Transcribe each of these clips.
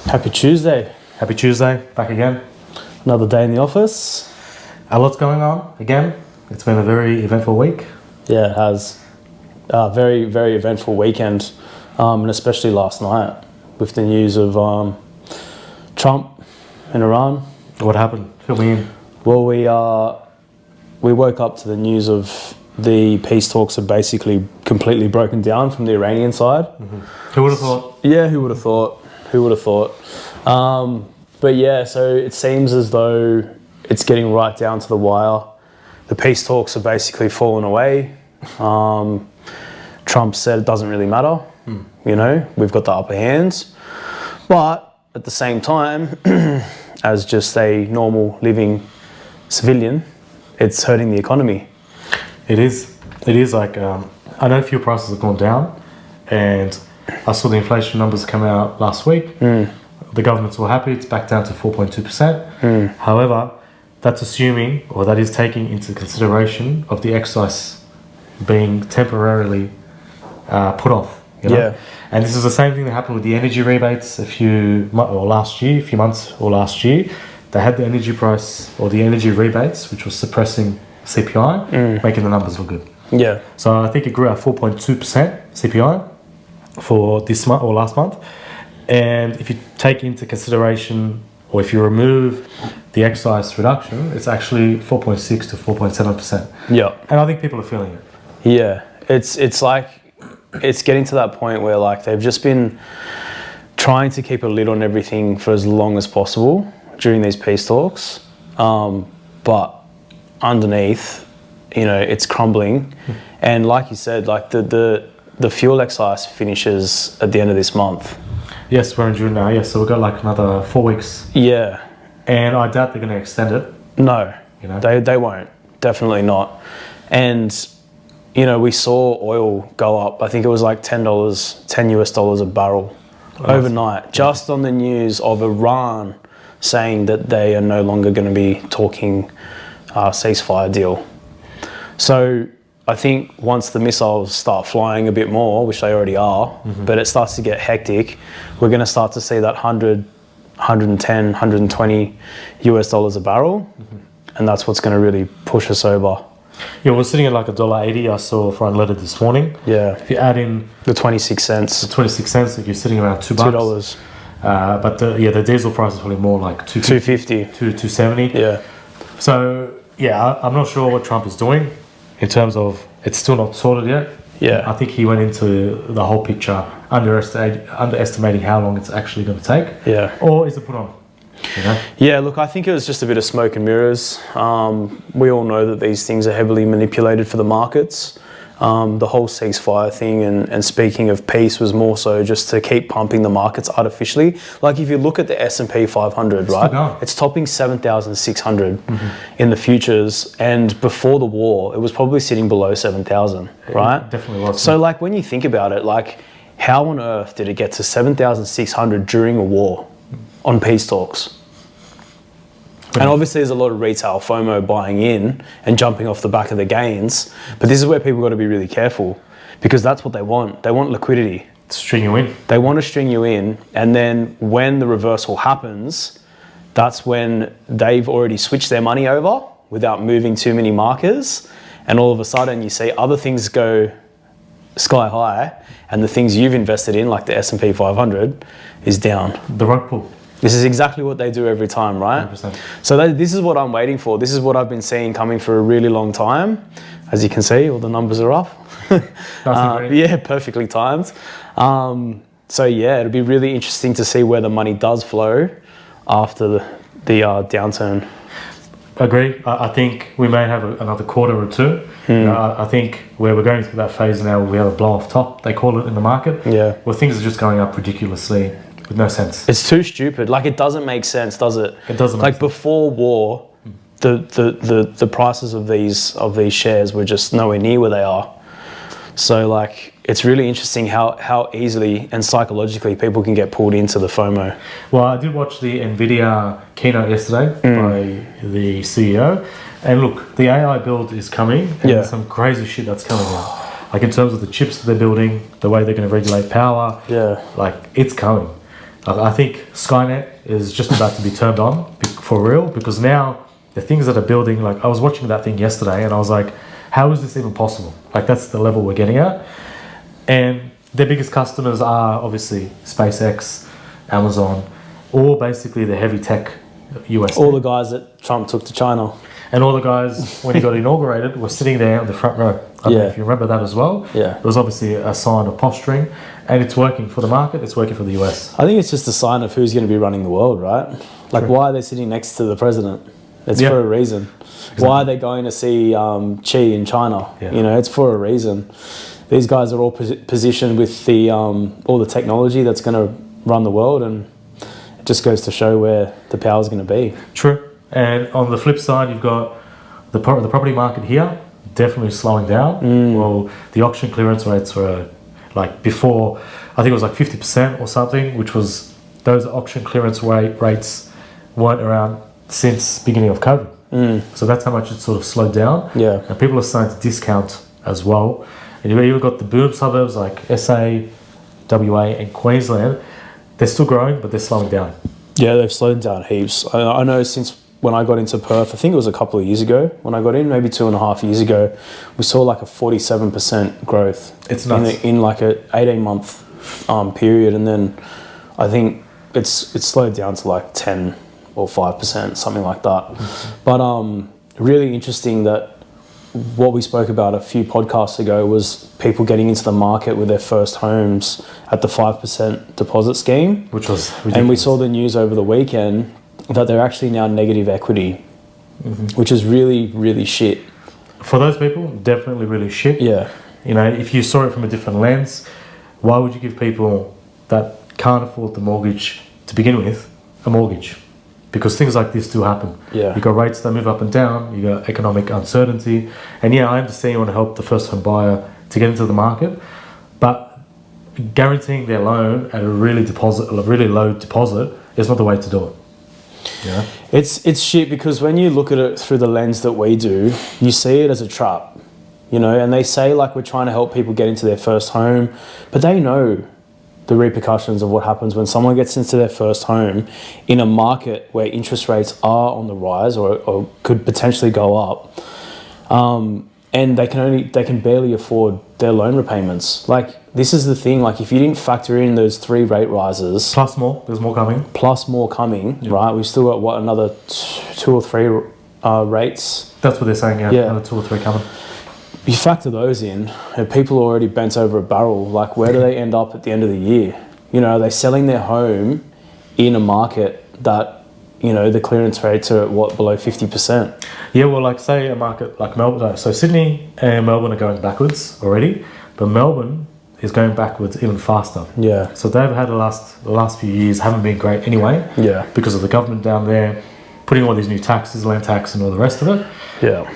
Happy Tuesday. Happy Tuesday, back again. Another day in the office. A lot's going on again. It's been a very eventful week. Yeah, it has. Very, very eventful weekend, and especially last night with the news of Trump in Iran. What happened? Fill me in. Well, we woke up to the news of the peace talks have basically completely broken down from the Iranian side. Mm-hmm. Who would have thought? Yeah, who would have thought? Who would have thought? But yeah, so it seems as though it's getting right down to the wire. The peace talks have basically fallen away. Trump said it doesn't really matter. You know, we've got the upper hands. But at the same time, as just a normal living civilian, it's hurting the economy. It is. It is like, I know fuel prices have gone down, and I saw the inflation numbers come out last week. The government's all happy, it's back down to 4.2%. However, that's assuming, or that is taking into consideration of the excise being temporarily put off. You know? Yeah. And this is the same thing that happened with the energy rebates a few months or last year. They had the energy price or the energy rebates, which was suppressing CPI, making the numbers look good. Yeah. So I think it grew at 4.2% CPI for this month or last month. And if you take into consideration, or if you remove the excise reduction, it's actually 4.6 to 4.7%. Yeah. And I think people are feeling it. Yeah. It's like, it's getting to that point where like they've just been trying to keep a lid on everything for as long as possible during these peace talks. But underneath, you know, it's crumbling. And like you said, like the fuel excise finishes at the end of this month. Yes, we're in June now. Yes, so we've got like another 4 weeks. Yeah. And I doubt they're going to extend it. No, you know? they won't. Definitely not. And, you know, we saw oil go up. I think it was like $10 US a barrel overnight, just on the news of Iran saying that they are no longer going to be talking ceasefire deal. So I think once the missiles start flying a bit more, which they already are, but it starts to get hectic, we're going to start to see that 100, 110, 120 US dollars a barrel. And that's what's going to really push us over. Yeah, we're sitting at like $1.80. I saw for unleaded this morning. Yeah. If you add in the 26 cents. The 26 cents, if you're sitting around $2. But the diesel price is probably more like $2.50 to $2.70. Yeah. So yeah, I'm not sure what Trump is doing in terms of, it's still not sorted yet. Yeah. I think he went into the whole picture underestimating how long it's actually going to take. Yeah. Or is it put on? You know? Yeah, look, I think it was just a bit of smoke and mirrors. We all know that these things are heavily manipulated for the markets. The whole ceasefire thing and speaking of peace was more so just to keep pumping the markets artificially. Like if you look at the S&P 500, right, it's topping 7,600 in the futures, and before the war it was probably sitting below 7,000, right? It definitely was. So like when you think about it, like how on earth did it get to 7,600 during a war on peace talks? And obviously there's a lot of retail FOMO buying in and jumping off the back of the gains. But this is where people got to be really careful, because that's what they want. They want liquidity. String you in. They want to string you in. And then when the reversal happens, that's when they've already switched their money over without moving too many markers. And all of a sudden you see other things go sky high, and the things you've invested in, like the S&P 500, is down. The rug pull. This is exactly what they do every time, right? 100%. So this is what I'm waiting for. This is what I've been seeing coming for a really long time. As you can see, all the numbers are up. Yeah, perfectly timed. So yeah, it'll be really interesting to see where the money does flow after the downturn. Agree. I think we may have another quarter or two. You know, I think where we're going through that phase now, where we have a blow off top, they call it in the market. Yeah. Where things are just going up ridiculously. With no sense. It's too stupid. Like it doesn't make sense, does it? It doesn't. Like before war, the prices of these shares were just nowhere near where they are. So like it's really interesting how easily and psychologically people can get pulled into the FOMO. Well, I did watch the NVIDIA keynote yesterday by the CEO, and look, the AI build is coming, and there's some crazy shit that's coming out. Like in terms of the chips that they're building, the way they're going to regulate power, like it's coming. I think Skynet is just about to be turned on for real, because now the things that are building, like I was watching that thing yesterday and I was like, how is this even possible? Like that's the level we're getting at. And their biggest customers are obviously SpaceX, Amazon, or basically the heavy tech US. All the guys that Trump took to China. And all the guys, when he got inaugurated, were sitting there on the front row. I don't know if you remember that as well. Yeah. It was obviously a sign of posturing, and it's working for the market, it's working for the US. I think it's just a sign of who's going to be running the world, right? Like, why are they sitting next to the president? It's for a reason. Exactly. Why are they going to see Xi in China? Yeah. You know, it's for a reason. These guys are all positioned with the all the technology that's going to run the world, and it just goes to show where the power's going to be. True. And on the flip side, you've got the property market here definitely slowing down. Well, the auction clearance rates were like before, I think it was like 50% or something, which was, those auction clearance rates weren't around since beginning of COVID. So that's how much it sort of slowed down. Yeah. And people are starting to discount as well. And you've even got the boom suburbs like SA, WA and Queensland. They're still growing, but they're slowing down. Yeah, they've slowed down heaps. I know since when I got into Perth, I think it was a couple of years ago, when I got in, maybe 2.5 years ago, we saw like a 47% growth. It's nuts. In like a 18-month period. And then I think it's slowed down to like 10 or 5%, something like that. But really interesting that what we spoke about a few podcasts ago was people getting into the market with their first homes at the 5% deposit scheme. Which was ridiculous. And we saw the news over the weekend that they're actually now negative equity, which is really, really shit. For those people, definitely really shit. Yeah. You know, if you saw it from a different lens, why would you give people that can't afford the mortgage to begin with a mortgage? Because things like this do happen. Yeah. You got rates that move up and down, you got economic uncertainty. And yeah, I understand you want to help the first home buyer to get into the market, but guaranteeing their loan at a really low deposit is not the way to do it. Yeah. It's shit because when you look at it through the lens that we do, you see it as a trap, you know, and they say like we're trying to help people get into their first home, but they know the repercussions of what happens when someone gets into their first home in a market where interest rates are on the rise or could potentially go up, and they can barely afford their loan repayments. Like, this is the thing, like if you didn't factor in those 3 rate rises plus more, there's more coming, right? We've still got what, another 2 or 3 rates. That's what they're saying. Yeah. Another 2 or 3 coming. You factor those in, and people are already bent over a barrel. Like, where do they end up at the end of the year? You know, are they selling their home in a market that, you know, the clearance rates are at what, below 50%? Yeah, well, like say a market like Melbourne. So Sydney and Melbourne are going backwards already, but Melbourne is going backwards even faster. Yeah. So they've had the last few years haven't been great anyway. Yeah. Because of the government down there putting all these new taxes, land tax, and all the rest of it. Yeah.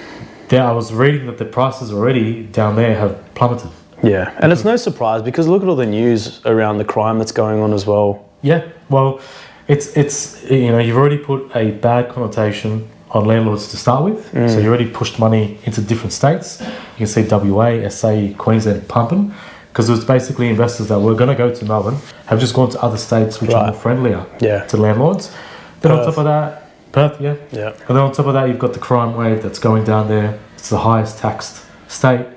There, I was reading that the prices already down there have plummeted. Yeah, and it's no surprise because look at all the news around the crime that's going on as well. Yeah, well, it's you know, you've already put a bad connotation on landlords to start with. So you already pushed money into different states. You can see WA, SA, Queensland pumping, because it was basically investors that were going to go to Melbourne have just gone to other states which are more friendlier to landlords. Then on top of that, Perth, yeah. And then on top of that, you've got the crime wave that's going down there. It's the highest taxed state.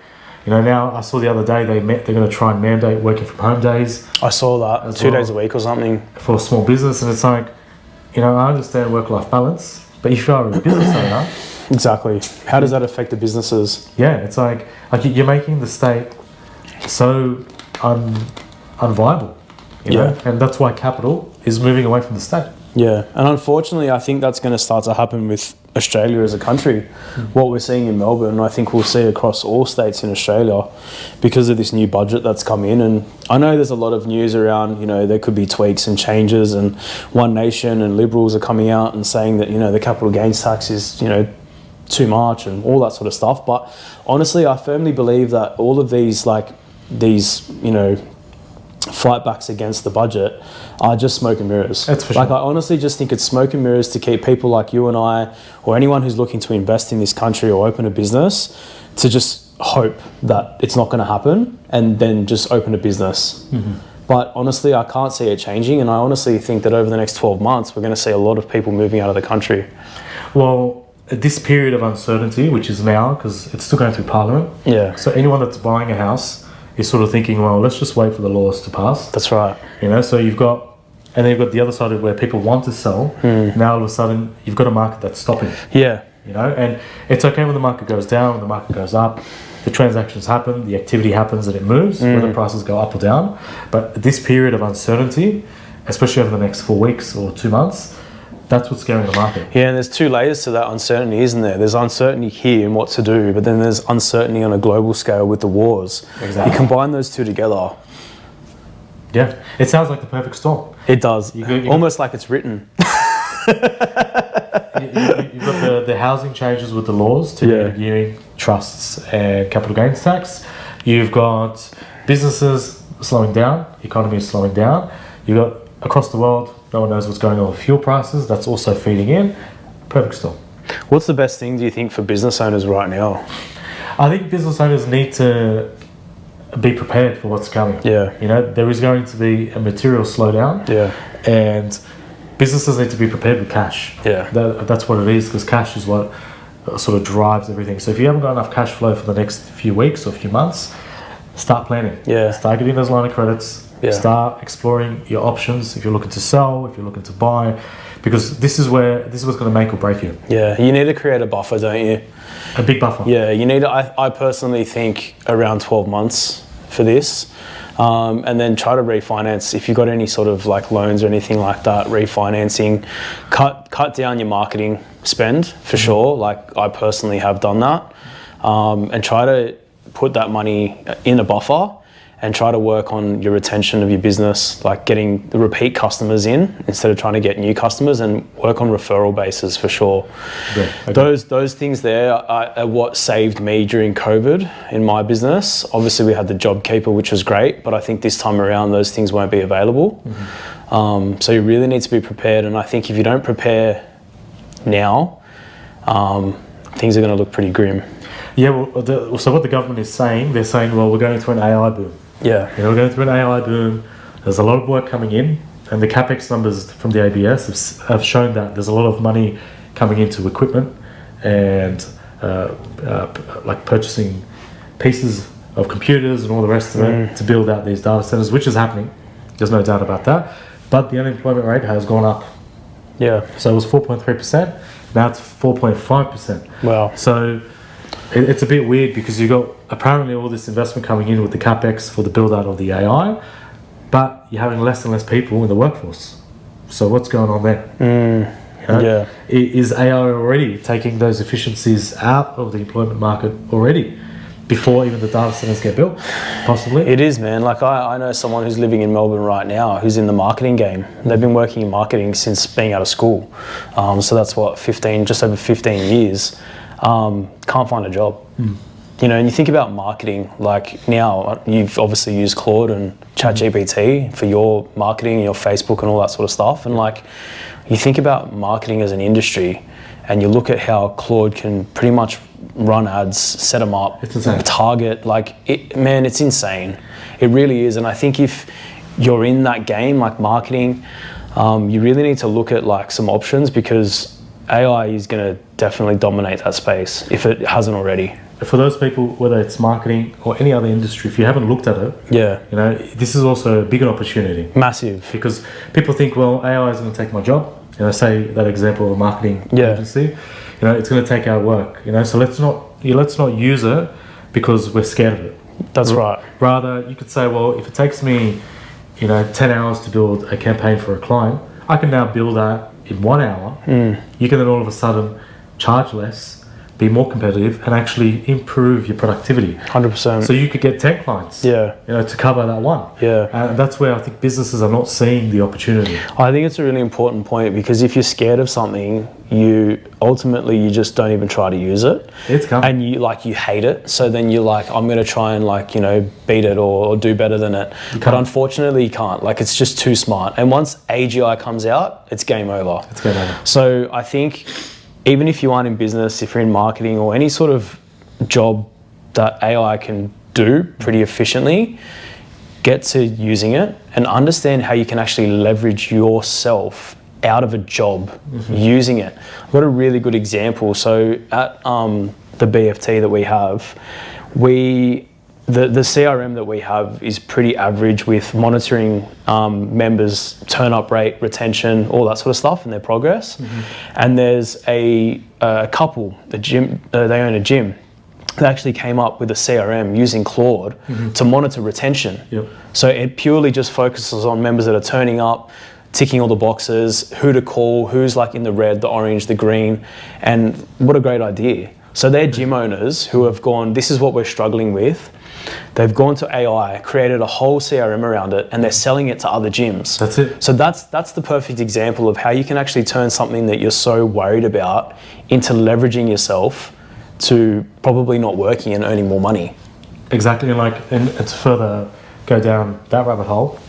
You know, now I saw the other day they're going to try and mandate working from home days. I saw that 2 days a week or something for a small business, and it's like, you know, I understand work-life balance, but if you are a business owner, exactly, how does that affect the businesses? Yeah, it's like you're making the state so unviable. You know? And that's why capital is moving away from the state. Yeah, and unfortunately, I think that's going to start to happen with Australia as a country. What we're seeing in Melbourne, I think we'll see across all states in Australia because of this new budget that's come in. And I know there's a lot of news around, you know, there could be tweaks and changes, and One Nation and Liberals are coming out and saying that, you know, the capital gains tax is, you know, too much and all that sort of stuff. But honestly, I firmly believe that all of these, you know, fight backs against the budget are just smoke and mirrors. That's for sure. Like, I honestly just think it's smoke and mirrors to keep people like you and I, or anyone who's looking to invest in this country or open a business, to just hope that it's not going to happen and then just open a business. But honestly, I can't see it changing, and I honestly think that over the next 12 months, we're going to see a lot of people moving out of the country. Well, this period of uncertainty, which is now, because it's still going through Parliament. Yeah. So anyone that's buying a house is sort of thinking, well, let's just wait for the laws to pass. That's right. You know, so you've got, and then you've got the other side of where people want to sell. Now all of a sudden, you've got a market that's stopping. Yeah. You know, and it's okay when the market goes down, when the market goes up. The transactions happen, the activity happens, and it moves, whether prices go up or down. But this period of uncertainty, especially over the next 4 weeks or 2 months, that's what's scaring the market. Yeah, and there's two layers to that uncertainty, isn't there? There's uncertainty here in what to do, but then there's uncertainty on a global scale with the wars. Exactly. You combine those two together. Yeah, it sounds like the perfect storm. It does. You Almost like it's written. You've got the housing changes with the laws to gearing trusts and capital gains tax. You've got businesses slowing down, economy is slowing down. You've got across the world, no one knows what's going on with fuel prices. That's also feeding in. Perfect storm. What's the best thing, do you think, for business owners right now? I think business owners need to be prepared for what's coming. Yeah. You know, there is going to be a material slowdown. Yeah. And businesses need to be prepared with cash. Yeah. That's what it is, because cash is what sort of drives everything. So if you haven't got enough cash flow for the next few weeks or few months, start planning. Yeah. Start getting those line of credits. Yeah. Start exploring your options if you're looking to sell, if you're looking to buy, because this is what's going to make or break you. Yeah, you need to create a buffer, don't you? A big buffer. Yeah, you need to, I personally think around 12 months for this. And then try to refinance if you've got any sort of like loans or anything like that. Refinancing, cut down your marketing spend for sure. Like I personally have done that, and try to put that money in a buffer and try to work on your retention of your business, like getting the repeat customers in instead of trying to get new customers, and work on referral bases for sure. Yeah, okay. Those things there are what saved me during COVID in my business. Obviously we had the JobKeeper, which was great, but I think this time around those things won't be available. So you really need to be prepared, and I think if you don't prepare now, things are going to look pretty grim. Yeah, well, so what the government is saying, they're saying, well, we're going through an AI boom. Yeah. You know, we're going through an AI boom. There's a lot of work coming in, and the capex numbers from the ABS have shown that there's a lot of money coming into equipment and like purchasing pieces of computers and all the rest of it to build out these data centers, which is happening. There's no doubt about that. But the unemployment rate has gone up. Yeah. So it was 4.3%. Now it's 4.5%. Wow. So it's a bit weird, because you've got apparently all this investment coming in with the capex for the build out of the AI, but you're having less and less people in the workforce. So what's going on there? You know, Yeah. Is AI already taking those efficiencies out of the employment market already before even the data centers get built? Possibly. It is, man. Like I know someone who's living in Melbourne right now who's in the marketing game. They've been working in marketing since being out of school. So that's what, just over 15 years. Can't find a job. You know, and you think about marketing, like now you've obviously used Claude and ChatGPT for your marketing, your Facebook and all that sort of stuff. And like, you think about marketing as an industry and you look at how Claude can pretty much run ads, set them up, target, man, it's insane. It really is. And I think if you're in that game, like marketing, you really need to look at like some options, because AI is going to definitely dominate that space if it hasn't already. For those people, whether it's marketing or any other industry, if you haven't looked at it, you know, this is also a bigger opportunity. Massive. Because people think, well, AI is going to take my job. You know, say that example of a marketing agency. You know, it's going to take our work. You know, so let's not use it because we're scared of it. That's right. Rather, you could say, well, if it takes me, you know, 10 hours to build a campaign for a client, I can now build that in 1 hour. You can then all of a sudden charge less, be more competitive, and actually improve your productivity. 100%. So you could get 10 clients, you know, to cover that one. And that's where I think businesses are not seeing the opportunity. I think it's a really important point, because if you're scared of something, you just don't even try to use it. It's coming. And you hate it. So then you're like, I'm going to try and beat it or do better than it. But unfortunately you can't. Like, it's just too smart. And once AGI comes out, it's game over. It's game over. So I think even if you aren't in business, if you're in marketing or any sort of job that AI can do pretty efficiently, get to using it and understand how you can actually leverage yourself out of a job using it. I've got a really good example. So at the BFT that we have, the CRM that we have is pretty average with monitoring members' turn-up rate, retention, all that sort of stuff and their progress. And there's a couple, they own a gym. They actually came up with a CRM using Claude to monitor retention. So it purely just focuses on members that are turning up, ticking all the boxes, who to call, who's like in the red, the orange, the green, and what a great idea. So they're gym owners who have gone, this is what we're struggling with. They've gone to AI, created a whole CRM around it, and they're selling it to other gyms. That's it. So that's the perfect example of how you can actually turn something that you're so worried about into leveraging yourself to probably not working and earning more money. Exactly, and to further go down that rabbit hole,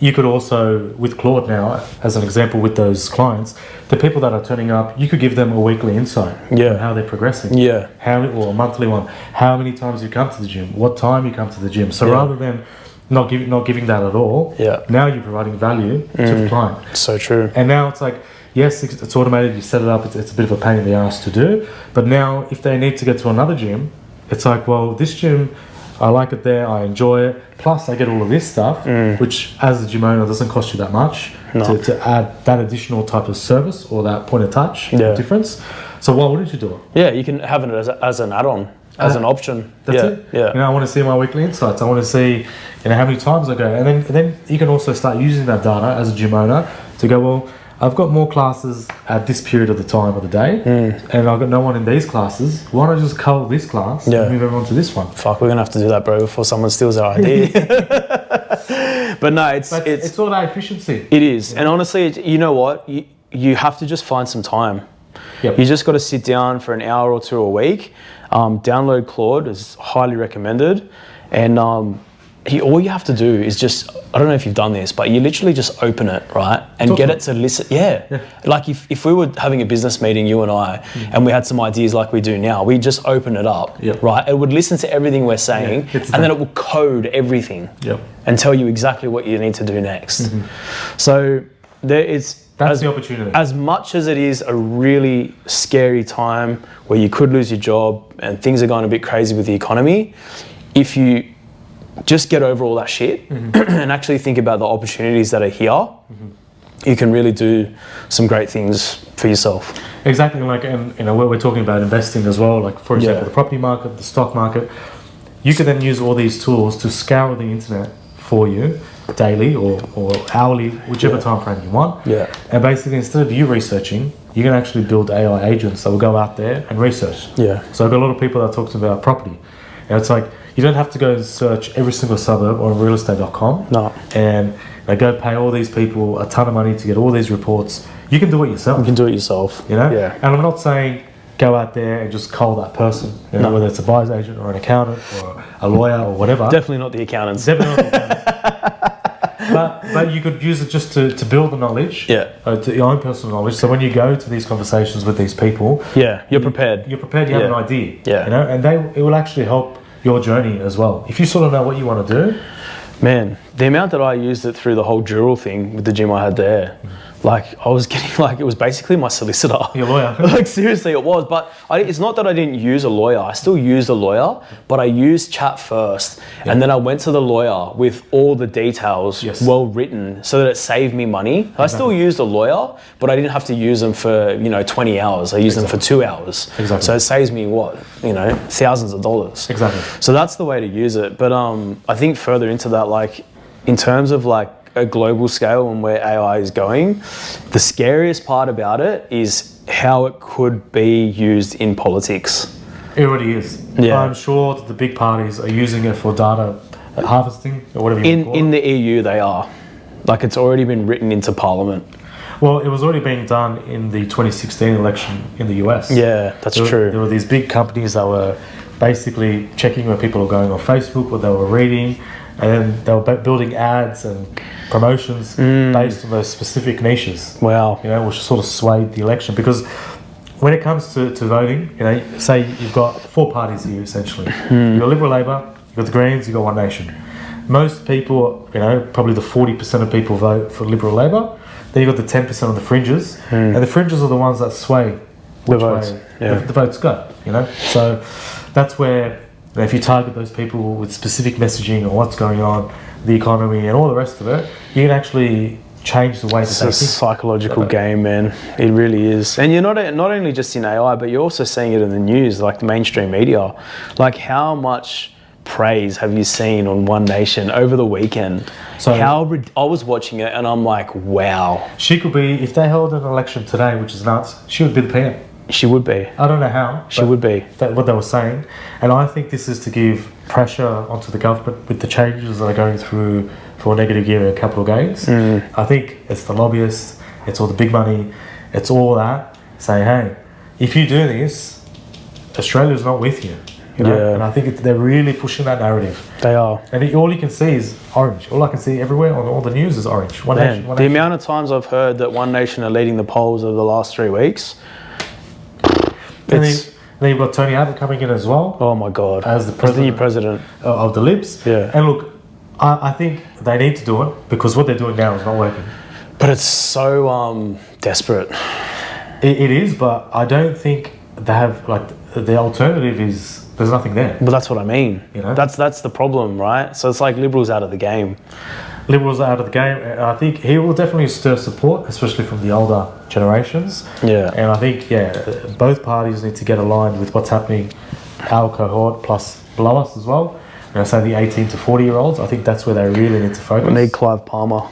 you could also, with Claude now, as an example with those clients, the people that are turning up, you could give them a weekly insight on how they're progressing. Or a monthly one. How many times you come to the gym? What time you come to the gym? So rather than not giving that at all, now you're providing value to the client. So true. And now it's like, yes, it's automated, you set it up, it's a bit of a pain in the ass to do. But now if they need to get to another gym, it's like, well, this gym, I like it there, I enjoy it. Plus, I get all of this stuff, which as a gym owner doesn't cost you that much to add that additional type of service or that point of touch difference. So why wouldn't you do it? Yeah, you can have it as an add-on, as an option. That's it. Yeah. I want to see my weekly insights. I want to see, how many times I go, and then you can also start using that data as a gym owner to go, well, I've got more classes at this period of the time of the day, and I've got no one in these classes. Why don't I just cull this class and move everyone to this one? Fuck, we're gonna have to do that, bro, before someone steals our idea. But no, it's all about efficiency. It is, and honestly, you know what? You have to just find some time. You just got to sit down for an hour or two a week. Download Claude is highly recommended, and all you have to do is just, I don't know if you've done this, but you literally just open it, right? And get it to listen. Like if we were having a business meeting, you and I, and we had some ideas like we do now, we just open it up, right? It would listen to everything we're saying, and then it will code everything and tell you exactly what you need to do next. So that's the opportunity. As much as it is a really scary time where you could lose your job and things are going a bit crazy with the economy, if you just get over all that shit and actually think about the opportunities that are here, you can really do some great things for yourself. Exactly, and we're talking about investing as well, like for example, the property market, the stock market. You can then use all these tools to scour the internet for you daily or hourly, whichever time frame you want. And basically, instead of you researching, you can actually build AI agents that will go out there and research. So I've got a lot of people that talk about property, and it's like, you don't have to go and search every single suburb on realestate.com and go pay all these people a ton of money to get all these reports. You can do it yourself. You can do it yourself. And I'm not saying go out there and just cull that person, whether it's a buyer's agent or an accountant or a lawyer or whatever. Definitely not the accountants. Definitely not the accountants. But you could use it just to build the knowledge, to your own personal knowledge. So when you go to these conversations with these people, you're prepared. You're prepared. You have an idea. And it will actually help your journey as well. If you sort of know what you want to do. Man, the amount that I used it through the whole dural thing with the gym I had there, like I was getting it was basically my solicitor. Your lawyer. Like seriously it was, but it's not that I didn't use a lawyer. I still used a lawyer, but I used chat first. And then I went to the lawyer with all the details well written so that it saved me money. I still used a lawyer, but I didn't have to use them for 20 hours. I used them for 2 hours. So it saves me thousands of dollars. So that's the way to use it. But I think further into that, in terms of a global scale and where AI is going, the scariest part about it is how it could be used in politics. It already is. I'm sure that the big parties are using it for data harvesting or whatever you call it. In the EU they are. It's already been written into Parliament. Well, it was already being done in the 2016 election in the US. Yeah, that's true. There were these big companies that were basically checking where people were going on Facebook, what they were reading, and then they were building ads and promotions based on those specific niches. Wow. Which sort of swayed the election. Because when it comes to voting, say you've got 4 parties here essentially. You've got Liberal Labour, you've got the Greens, you've got One Nation. most people, probably the 40% of people vote for Liberal Labor. Then you've got the 10% on the fringes, and the fringes are the ones that sway which votes, way the votes go. So that's where if you target those people with specific messaging on what's going on, the economy, and all the rest of it, you can actually change the way that they It's a think. psychological game, man. It really is. And you're not only just in AI, but you're also seeing it in the news, like the mainstream media. Like, how much praise have you seen on One Nation over the weekend? So I was watching it and I'm like, wow. she could be, if they held an election today, which is nuts, she would be the PM. She would be. I don't know how. She would be. What they were saying. And I think this is to give pressure onto the government with the changes that are going through for negative gear and capital gains. I think it's the lobbyists, it's all the big money, it's all that saying, hey, if you do this, Australia's not with you. Yeah. And I think they're really pushing that narrative. They are. And all you can see is orange. All I can see everywhere on all the news is orange. One Man, Nation, One the Nation. amount of times I've heard that One Nation are leading the polls over the last 3 weeks. And then you've got Tony Abbott coming in as well. Oh my God. As the new president. of the Libs. Yeah. And look, I think they need to do it because what they're doing now is not working. But it's so desperate. It is, but I don't think they have, the alternative is there's nothing there. But that's what I mean. You know? That's the problem, right? So it's like Liberals out of the game. Liberals are out of the game. And I think he will definitely stir support, especially from the older generations. Yeah. And I think, both parties need to get aligned with what's happening, our cohort plus below us as well. And I say the 18 to 40-year-olds, I think that's where they really need to focus. We need Clive Palmer.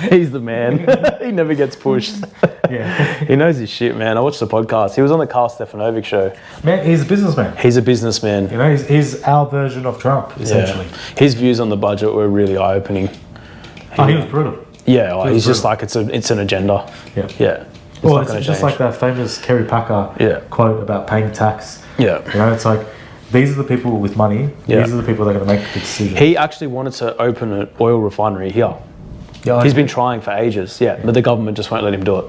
He's the man. He never gets pushed. Yeah. He knows his shit, man. I watched the podcast. He was on the Carl Stefanovic show. Man, he's a businessman. He's a businessman. He's our version of Trump, essentially. Yeah. His views on the budget were really eye-opening. He was brutal. Yeah, like, he's just like, it's an agenda. Yeah. Yeah. It's just like that famous Kerry Packer quote about paying tax. Yeah. It's like, these are the people with money. Yeah. These are the people that are going to make the decision. He actually wanted to open an oil refinery here. Yeah, He's been trying for ages, but the government just won't let him do it.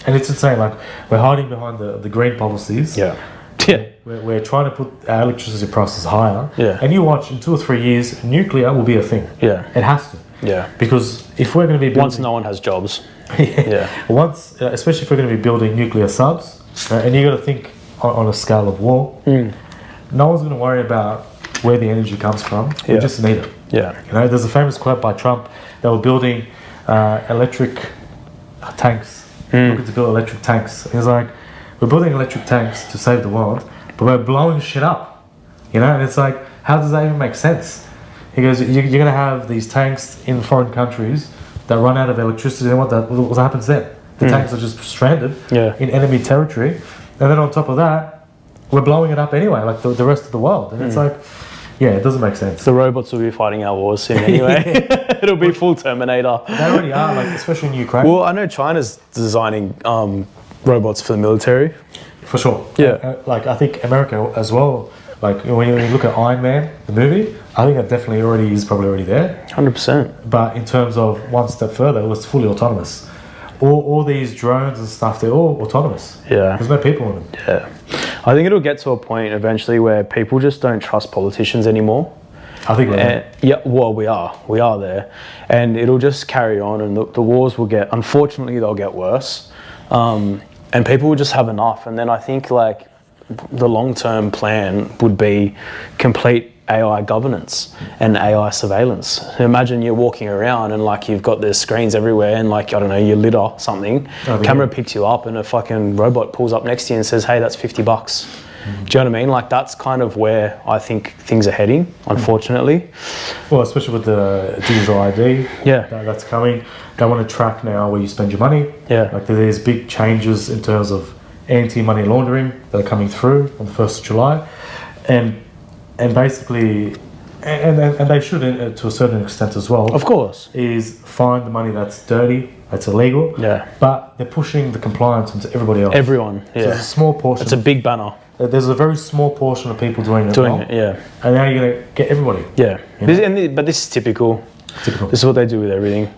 And it's insane. Like, we're hiding behind the green policies. Yeah. We're trying to put our electricity prices higher. Yeah. And you watch, in 2 or 3 years, nuclear will be a thing. Yeah. It has to. Yeah. Because if we're going to be building... Once no one has jobs. Yeah. Once, especially if we're going to be building nuclear subs, and you got to think on a scale of war, no one's going to worry about where the energy comes from. We just need it. Yeah. There's a famous quote by Trump. They were building electric tanks. Looking to build electric tanks. He's like, we're building electric tanks to save the world, but we're blowing shit up. And it's like, how does that even make sense? He goes, you're going to have these tanks in foreign countries that run out of electricity, and what happens then? The tanks are just stranded in enemy territory, and then on top of that, we're blowing it up anyway, like the rest of the world. And it's like, it doesn't make sense. The robots will be fighting our wars soon anyway. It'll be full Terminator. They already are, especially in Ukraine. Well, I know China's designing robots for the military. For sure. Yeah. I think America as well. Like, when you look at Iron Man, the movie, I think that definitely probably already there. 100%. But in terms of one step further, it was fully autonomous. All these drones and stuff, they're all autonomous. Yeah. There's no people in them. Yeah. I think it'll get to a point eventually where people just don't trust politicians anymore. I think we're there. Yeah, well, we are there. And it'll just carry on, and the wars will unfortunately, they'll get worse. And people will just have enough. And then I think, the long-term plan would be complete AI governance and AI surveillance. Imagine you're walking around and you've got the screens everywhere, and I don't know, you litter something, camera picks you up and a fucking robot pulls up next to you and says, hey, that's $50. Do you know what I mean? That's kind of where I think things are heading, unfortunately. Well, especially with the digital ID that's coming. They want to track now where you spend your money. Yeah. There's big changes in terms of anti-money laundering that are coming through on the 1st of July. And basically, and they should to a certain extent as well. Of course. Is find the money that's dirty, that's illegal. Yeah. But they're pushing the compliance into everybody else. Everyone, yeah. So there's a small portion. It's a big banner. There's a very small portion of people doing it. Yeah. And now you're going to get everybody. Yeah. But this is typical. This is what they do with everything.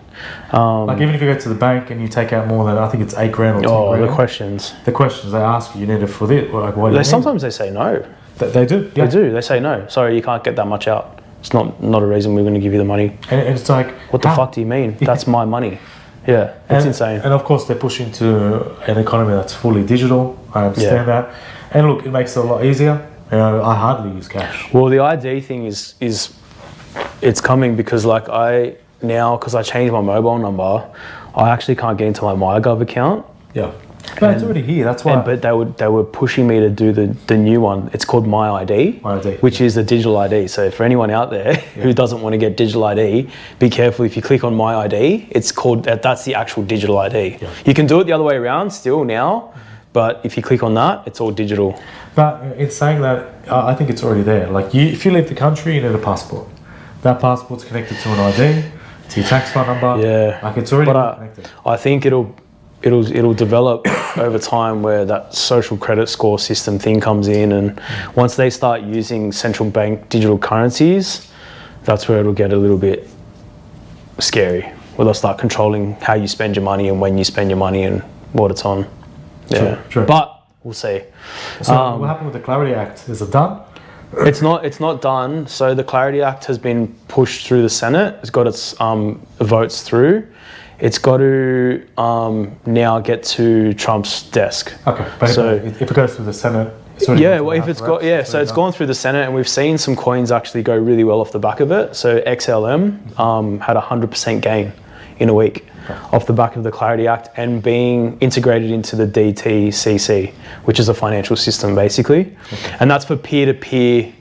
Even if you go to the bank and you take out more than, I think it's $8 grand or 10 grand. The questions. The questions they ask you need it for this. Why do you Sometimes they say no. They do. Yeah. They do. They say no. Sorry, you can't get that much out. It's not a reason we're going to give you the money. And it's like, What the fuck do you mean? That's my money. Yeah, it's insane. And of course, they're pushing to an economy that's fully digital. I understand that. And look, it makes it a lot easier. You know, I hardly use cash. Well, the ID thing is it's coming because like because I changed my mobile number, I actually can't get into my MyGov account. Yeah. No, it's already here. That's why. But they were pushing me to do the new one. It's called My ID, which is the digital ID. So for anyone out there who doesn't want to get digital ID, be careful. If you click on My ID, it's called that's the actual digital ID. Yeah. You can do it the other way around still now, but if you click on that, it's all digital. But it's saying that I think it's already there. Like if you leave the country, you need a passport. That passport's connected to an ID, to your tax file number. Yeah, like it's already connected. I think it'll develop over time where that social credit score system thing comes in, and once they start using central bank digital currencies, that's where it'll get a little bit scary, where they'll start controlling how you spend your money and when you spend your money and what it's on. Yeah, true. But we'll see. So what happened with the Clarity Act? Is it done? It's not done. So the Clarity Act has been pushed through the Senate. It's got its votes through. It's got to now get to Trump's desk. Okay, but so if it goes through the Senate, so it's gone through the Senate, and we've seen some coins actually go really well off the back of it. So XLM had 100% gain in a week off the back of the Clarity Act and being integrated into the DTCC, which is a financial system basically, and that's for peer-to-peer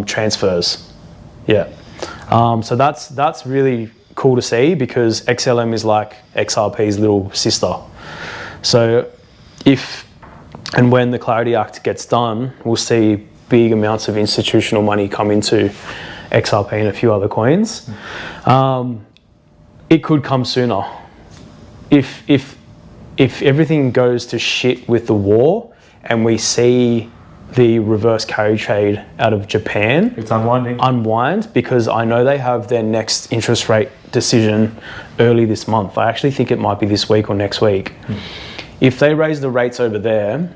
transfers. Yeah, so that's really cool to see because XLM is like XRP's little sister. So if and when the Clarity Act gets done, we'll see big amounts of institutional money come into XRP and a few other coins. It could come sooner. If everything goes to shit with the war and we see the reverse carry trade out of Japan, it's unwind because I know they have their next interest rate decision early this month. I actually think it might be this week or next week. If they raise the rates over there,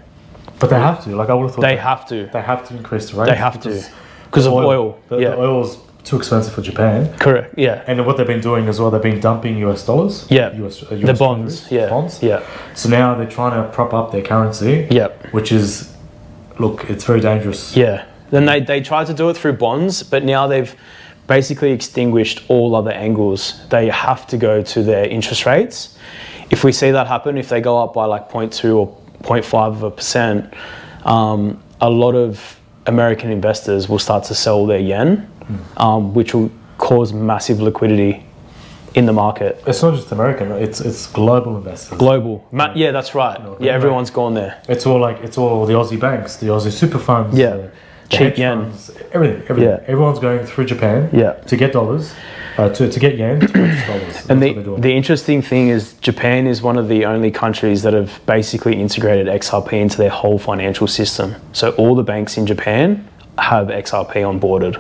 but they have to. Like I would have thought they have to increase the rates. They have to because of oil. The oil's too expensive for Japan. Correct. Yeah. And what they've been doing as well, they've been dumping US dollars. Yeah. US the bonds. Bonds. Yeah. So now they're trying to prop up their currency. Yeah. Which is, look, it's very dangerous. Yeah. Then they tried to do it through bonds, but now they've basically extinguished all other angles. They have to go to their interest rates. If we see that happen, if they go up by like 0.2 or 0.5%, a lot of American investors will start to sell their yen, which will cause massive liquidity in the market. It's not just American; it's global investors. Global, yeah, that's right. Yeah, everyone's gone there. It's all the Aussie banks, the Aussie super funds. Yeah, the cheap yen. Funds, everything. Yeah. Everyone's going through Japan. To get dollars, to get yen, to purchase dollars. And the interesting thing is, Japan is one of the only countries that have basically integrated XRP into their whole financial system. So all the banks in Japan have XRP onboarded.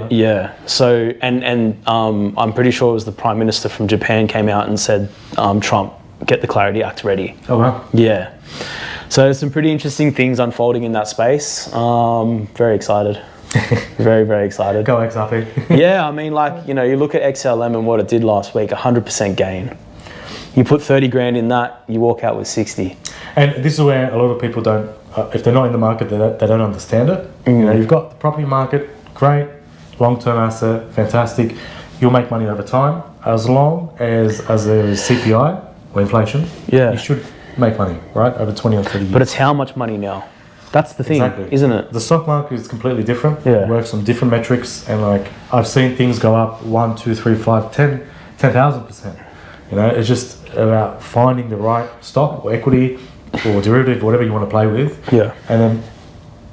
Yeah. So and I'm pretty sure it was the Prime Minister from Japan came out and said, Trump, get the Clarity Act ready. Oh wow. Yeah. So there's some pretty interesting things unfolding in that space. Very excited. Very, very excited. Go XRP. Yeah, I mean, like, you know, you look at XLM and what it did last week, 100% gain. You put 30 grand in that, you walk out with 60. And this is where a lot of people don't, if they're not in the market, they don't understand it. You know, you've got the property market, great, long-term asset, fantastic. You'll make money over time as long as there is CPI or inflation. Yeah. You should make money, right, over 20 or 30 years. But it's how much money now? That's the thing, isn't it? The stock market is completely different. Yeah. It works on different metrics, and like I've seen things go up 1, 2, 3, 5, 10,000%. You know, it's just about finding the right stock or equity or derivative, whatever you want to play with. Yeah. And then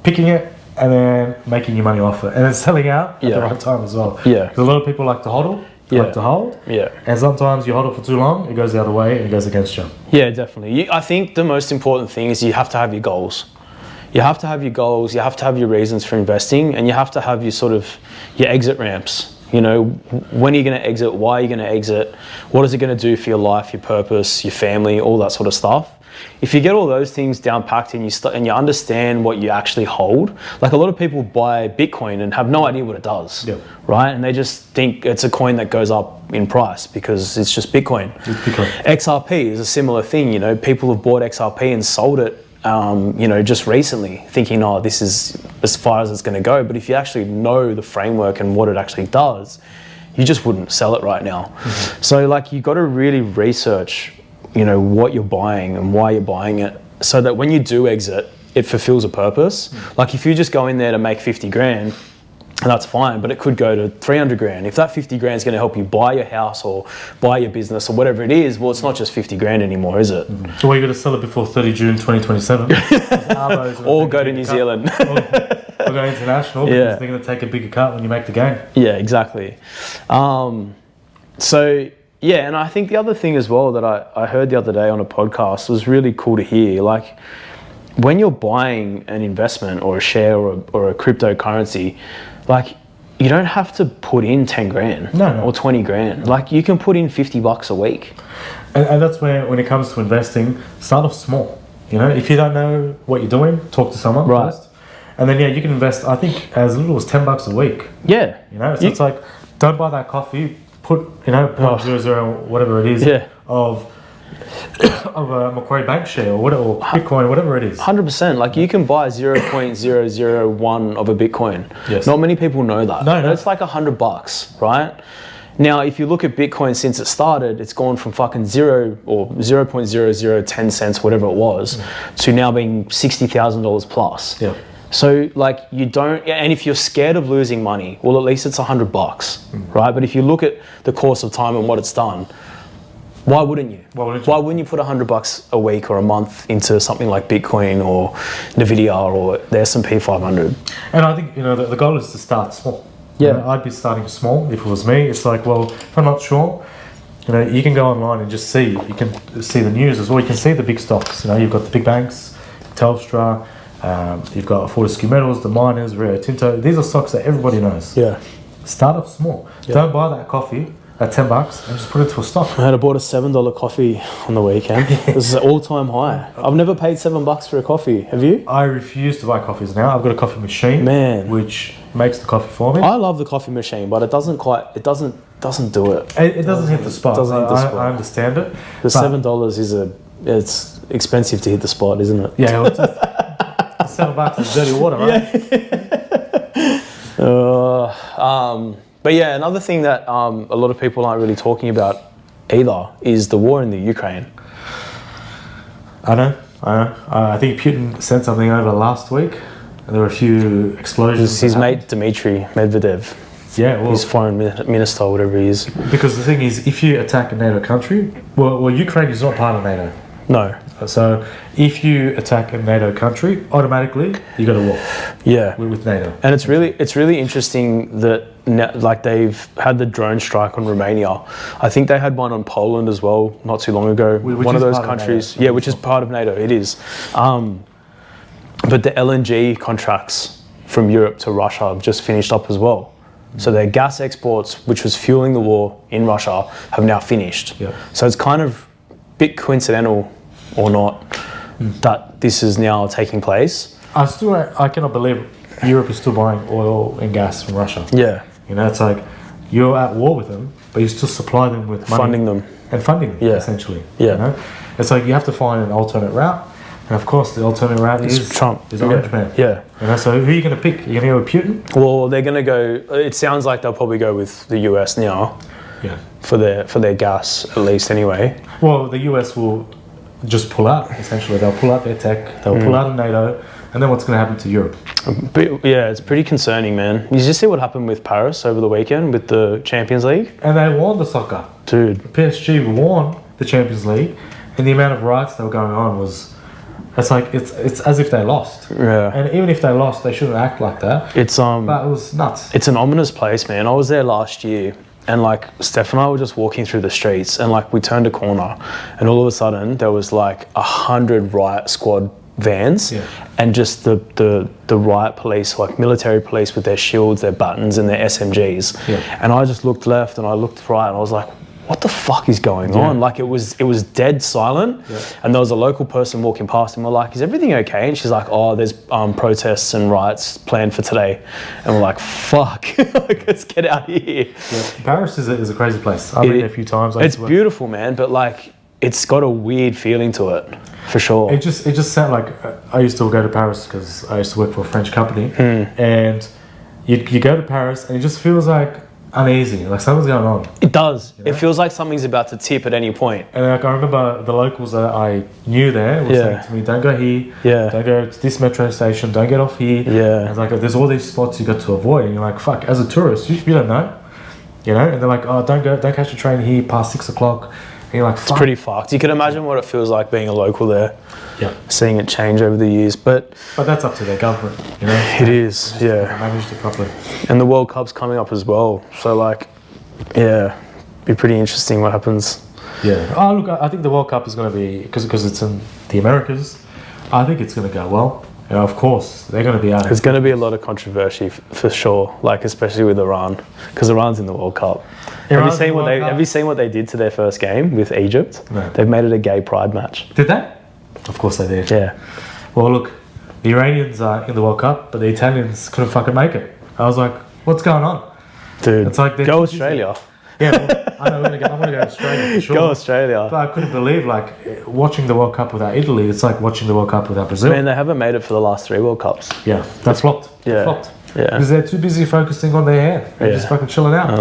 picking it and then making your money off it, and then selling out at the right time as well. Yeah. Because a lot of people like to hodl. Like to hold. Yeah. And sometimes you hold it for too long, it goes the other way and it goes against you. Yeah, definitely. I think the most important thing is you have to have your goals. You have to have your goals, you have to have your reasons for investing, and you have to have your exit ramps. You know, when are you going to exit? Why are you going to exit? What is it going to do for your life, your purpose, your family, all that sort of stuff? If you get all those things down packed and you understand what you actually hold, like a lot of people buy Bitcoin and have no idea what it does, right? And they just think it's a coin that goes up in price because it's just Bitcoin. XRP is a similar thing. You know, people have bought XRP and sold it, you know, just recently, thinking, oh, this is as far as it's going to go. But if you actually know the framework and what it actually does, you just wouldn't sell it right now. So, like, you got to really research, you know, what you're buying and why you're buying it, so that when you do exit, it fulfills a purpose. Like, if you just go in there to make 50 grand, that's fine, but it could go to 300 grand. If that 50 grand is going to help you buy your house or buy your business or whatever it is, well, it's not just 50 grand anymore, is it? So well, you got to sell it before 30 June 2027. Or go to New Zealand. Or go international, because they're going to take a bigger cut when you make the gain. Yeah, exactly. So, yeah, and I think the other thing as well that I heard the other day on a podcast was really cool to hear. Like, when you're buying an investment or a share or a cryptocurrency, like, you don't have to put in 10 grand or 20 grand. Like, you can put in $50 a week. And that's where, when it comes to investing, start off small. You know, if you don't know what you're doing, talk to someone first. And then, you can invest, I think, as little as $10 a week. Yeah. You know, so it's like, don't buy that coffee, put, you know, 0.00, whatever it is, of a Macquarie Bank share or whatever, or Bitcoin, whatever it is. 100%. Like, you can buy 0.001 of a Bitcoin. Yes. Not many people know that. No. It's like $100, right? Now, if you look at Bitcoin since it started, it's gone from fucking 0 or 0.0010 cents, whatever it was, to now being $60,000 plus. Yeah. So, like, you don't, and if you're scared of losing money, well, at least it's $100, right? But if you look at the course of time and what it's done, why wouldn't you? Why wouldn't you put $100 a week or a month into something like Bitcoin or NVIDIA or the S&P 500? And I think, you know, the goal is to start small. Yeah. You know, I'd be starting small if it was me. It's like, well, if I'm not sure, you know, you can go online and just see. You can see the news as well. You can see the big stocks. You know, you've got the big banks, Telstra, you've got Fortescue Metals, the miners, Rio Tinto. These are stocks that everybody knows. Yeah. Start off small. Yeah. Don't buy that coffee at $10 and just put it to a stock. I bought a $7 coffee on the weekend. This is an all-time high. I've never paid $7 for a coffee. Have you? I refuse to buy coffees now. I've got a coffee machine, which makes the coffee for me. I love the coffee machine, but it doesn't do it. It doesn't hit the spot. I understand it. The $7 it's expensive to hit the spot, isn't it? Yeah. $7 is dirty water, right? But yeah, another thing that a lot of people aren't really talking about either is the war in the Ukraine. I know. I think Putin sent something over last week, and there were a few explosions. His mate Dmitry Medvedev. Yeah, well, he's foreign minister, whatever he is. Because the thing is, if you attack a NATO country, well, Ukraine is not part of NATO. No. So if you attack a NATO country, automatically you go to war. Yeah. With NATO. And it's really interesting that like they've had the drone strike on Romania. I think they had one on Poland as well not too long ago. One of those countries, which is part of NATO. It is. But the LNG contracts from Europe to Russia have just finished up as well. So their gas exports, which was fueling the war in Russia, have now finished. Yeah. So it's kind of a bit coincidental or not that this is now taking place. I cannot believe Europe is still buying oil and gas from Russia. Yeah. You know, it's like you're at war with them, but you still supply them with money. Funding them, essentially. Yeah. You know? It's like you have to find an alternate route. And of course, the alternate route is Trump. Is Orange Man. Yeah. You know, so who are you going to pick? You're going to go with Putin? Well, they're going to go. It sounds like they'll probably go with the US now. Yeah. For their gas, at least, anyway. Well, the US will just pull out. Essentially, they'll pull out their tech. They'll pull out of NATO. And then what's going to happen to Europe? But, yeah, it's pretty concerning, man. You just see what happened with Paris over the weekend with the Champions League? And they won the soccer. Dude. The PSG won the Champions League, and the amount of riots that were going on was... It's like, it's as if they lost. Yeah. And even if they lost, they shouldn't act like that. But it was nuts. It's an ominous place, man. I was there last year, and like Steph and I were just walking through the streets, and like we turned a corner, and all of a sudden there was like 100 riot squad vans, and just the riot police, like military police with their shields, their buttons, and their SMGs. And I just looked left and I looked right, and I was like, what the fuck is going on? Like it was dead silent, and there was a local person walking past, and we're like, is everything okay? And she's like, oh, there's protests and riots planned for today. And we're like, fuck, let's get out of here. Paris is a crazy place. I've been there a few times. It's beautiful, man, but like it's got a weird feeling to it, for sure. It just sounded like I used to go to Paris because I used to work for a French company, and you go to Paris and it just feels like uneasy, like something's going on. It does. You know? It feels like something's about to tip at any point. And like I remember the locals that I knew there were saying to me, don't go here, don't go to this metro station, don't get off here. And it's like, there's all these spots you got to avoid, and you're like, fuck, as a tourist, you don't know. You know? And they're like, oh, don't catch a train here past 6 o'clock. And you're like, fuck. It's pretty fucked. You can imagine what it feels like being a local there. Seeing it change over the years. But that's up to their government, you know? It is, managed it properly. And the World Cup's coming up as well. So like, be pretty interesting what happens. Oh, look, I think the World Cup is going to be, because it's in the Americas, I think it's going to go well. You know, of course, they're going to be out. There's going to be a lot of controversy for sure, like especially with Iran, because Iran's in the World Cup. Have you seen what they did to their first game with Egypt? No. They've made it a gay pride match. Did they? Of course they did. Yeah. Well, look, the Iranians are in the World Cup, but the Italians couldn't fucking make it. I was like, what's going on? Dude, it's like go Australia. Yeah, well, I know, I'm going to go to Australia for sure. Go Australia. But I couldn't believe, like, watching the World Cup without Italy, it's like watching the World Cup without Brazil. Man, they haven't made it for the last 3 World Cups. Yeah, that's flopped. Yeah. Flopped. Yeah. Because they're too busy focusing on their hair. They're just fucking chilling out. I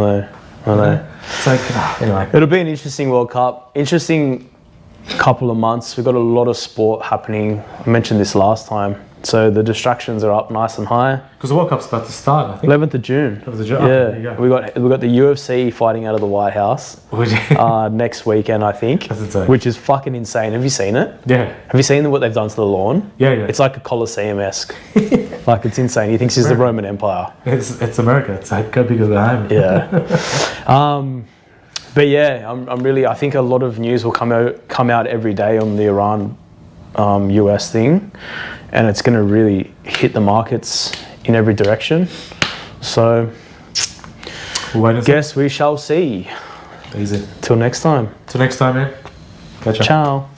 know. It's like, anyway. It'll be an interesting World Cup. Interesting couple of months. We've got a lot of sport happening. I mentioned this last time. So the distractions are up nice and high. Because the World Cup's about to start, I think. 11th of June. 11th of June. Yeah. There you go. We got the UFC fighting out of the White House next weekend, I think. That's insane. Which is fucking insane. Have you seen it? Yeah. Have you seen what they've done to the lawn? Yeah. It's like a Coliseum-esque. Like it's insane. He thinks he's the Roman Empire. It's America. It's like go big or go home. Yeah. But yeah, I think a lot of news will come out every day on the Iran US thing, and it's going to really hit the markets in every direction. So guess we shall see. Easy. Till next time. Till next time, man. Catch up. Ciao.